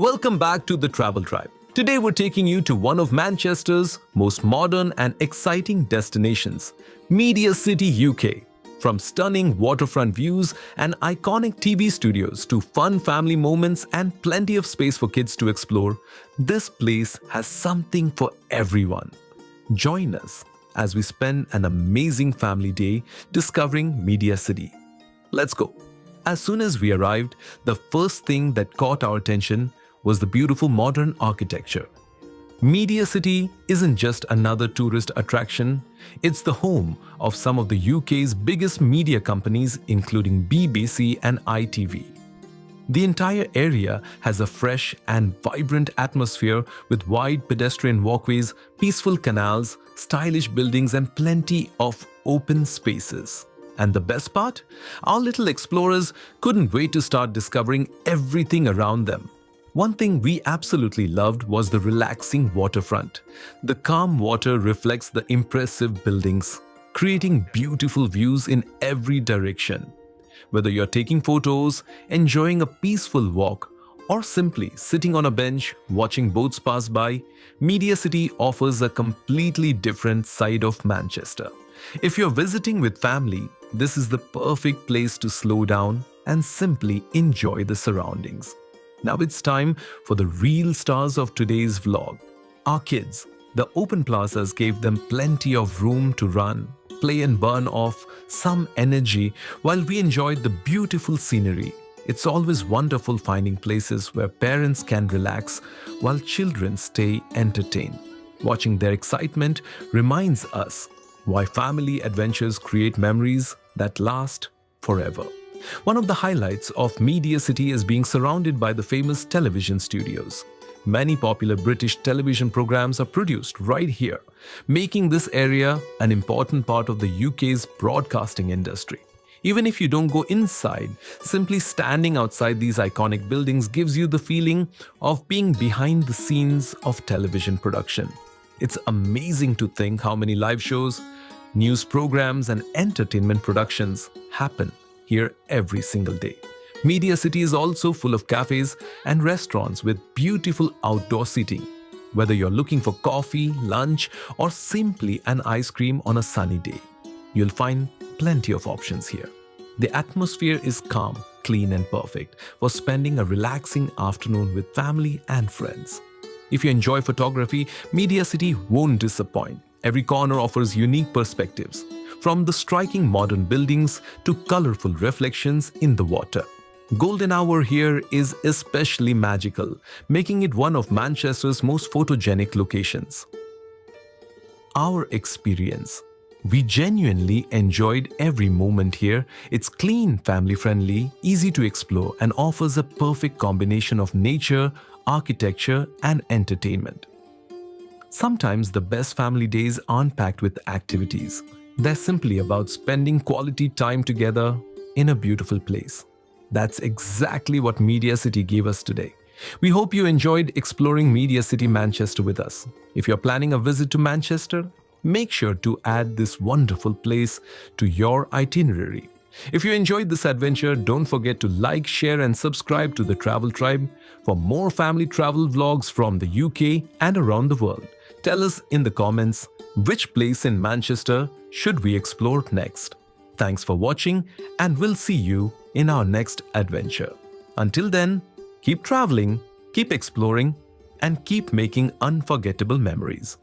Welcome back to the Travel Tribe. Today we're taking you to one of Manchester's most modern and exciting destinations, Media City, UK. From stunning waterfront views and iconic TV studios to fun family moments and plenty of space for kids to explore, this place has something for everyone. Join us as we spend an amazing family day discovering Media City. Let's go. As soon as we arrived, the first thing that caught our attention was the beautiful modern architecture. Media City isn't just another tourist attraction, it's the home of some of the UK's biggest media companies including BBC and ITV. The entire area has a fresh and vibrant atmosphere with wide pedestrian walkways, peaceful canals, stylish buildings and plenty of open spaces. And the best part? Our little explorers couldn't wait to start discovering everything around them. One thing we absolutely loved was the relaxing waterfront. The calm water reflects the impressive buildings, creating beautiful views in every direction. Whether you're taking photos, enjoying a peaceful walk, or simply sitting on a bench watching boats pass by, Media City offers a completely different side of Manchester. If you're visiting with family, this is the perfect place to slow down and simply enjoy the surroundings. Now it's time for the real stars of today's vlog. Our kids. The open plazas gave them plenty of room to run, play and burn off some energy while we enjoyed the beautiful scenery. It's always wonderful finding places where parents can relax while children stay entertained. Watching their excitement reminds us why family adventures create memories that last forever. One of the highlights of Media City is being surrounded by the famous television studios. Many popular British television programs are produced right here, making this area an important part of the UK's broadcasting industry. Even if you don't go inside, simply standing outside these iconic buildings gives you the feeling of being behind the scenes of television production. It's amazing to think how many live shows, news programs and entertainment productions happen here every single day. Media City is also full of cafes and restaurants with beautiful outdoor seating. Whether you're looking for coffee, lunch, or simply an ice cream on a sunny day, you'll find plenty of options here. The atmosphere is calm, clean, and perfect for spending a relaxing afternoon with family and friends. If you enjoy photography, Media City won't disappoint. Every corner offers unique perspectives, from the striking modern buildings to colorful reflections in the water. Golden hour here is especially magical, making it one of Manchester's most photogenic locations. Our experience. We genuinely enjoyed every moment here. It's clean, family-friendly, easy to explore, and offers a perfect combination of nature, architecture, and entertainment. Sometimes the best family days aren't packed with activities. They're simply about spending quality time together in a beautiful place. That's exactly what Media City gave us today. We hope you enjoyed exploring Media City Manchester with us. If you're planning a visit to Manchester, make sure to add this wonderful place to your itinerary. If you enjoyed this adventure, don't forget to like, share and subscribe to the Travel Tribe for more family travel vlogs from the UK and around the world. Tell us in the comments which place in Manchester should we explore next. Thanks for watching and we'll see you in our next adventure. Until then, keep traveling, keep exploring and keep making unforgettable memories.